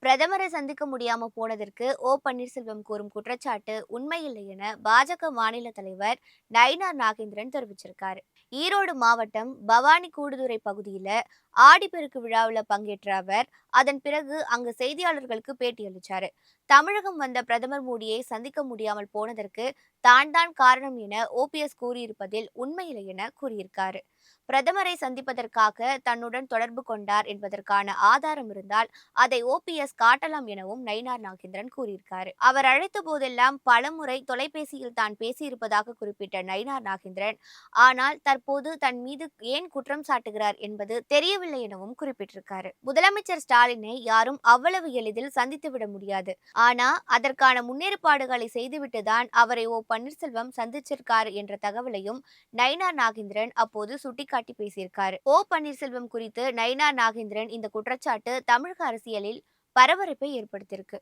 பிரதமரை சந்திக்க முடியாம போனதற்கு பன்னீர்செல்வம் கூறும் குற்றச்சாட்டு உண்மையில்லை என பாஜக மாநில தலைவர் நயினார் நாகேந்திரன் தெரிவிச்சிருக்காரு. ஈரோடு மாவட்டம் பவானி கூடுதுறை பகுதியில ஆடிப்பெருக்கு விழாவில் பங்கேற்ற அவர் அதன் பிறகு அங்கு செய்தியாளர்களுக்கு பேட்டி அளிச்சாரு. தமிழகம் வந்த பிரதமர் மோடியை சந்திக்க முடியாமல் போனதற்கு தான் காரணம் என ஓபிஎஸ் கூறியிருப்பதில் உண்மையில்லை என கூறியிருக்காரு. பிரதமரை சந்திப்பதற்காக தன்னுடன் தொடர்பு கொண்டார் என்பதற்கான ஆதாரம் இருந்தால் அதை ஓபிஎஸ் காட்டலாம் எனவும் நயினார் நாகேந்திரன் கூறியிருக்காரு. அவர் அழைத்த போதெல்லாம் பலமுறை தொலைபேசியில் தான் பேசியிருப்பதாக குறிப்பிட்ட நயினார் நாகேந்திரன், ஆனால் தற்போது தன் மீது ஏன் குற்றம் சாட்டுகிறார் என்பது தெரியவில்லை எனவும் குறிப்பிட்டிருக்காரு. முதலமைச்சர் ஸ்டாலினை யாரும் அவ்வளவு எளிதில் சந்தித்துவிட முடியாது. ஆனா அதற்கான முன்னேற்பாடுகளை செய்துவிட்டுதான் அவரை பன்னீர்செல்வம் சந்திச்சிருக்காரு என்ற தகவலையும் நயினார் நாகேந்திரன் அப்போது சுட்டிக்காட்டி பேசியிருக்காரு. பன்னீர்செல்வம் குறித்து நயினார் நாகேந்திரன் இந்த குற்றச்சாட்டு தமிழக அரசியலில் பரபரப்பை ஏற்படுத்தியிருக்கு.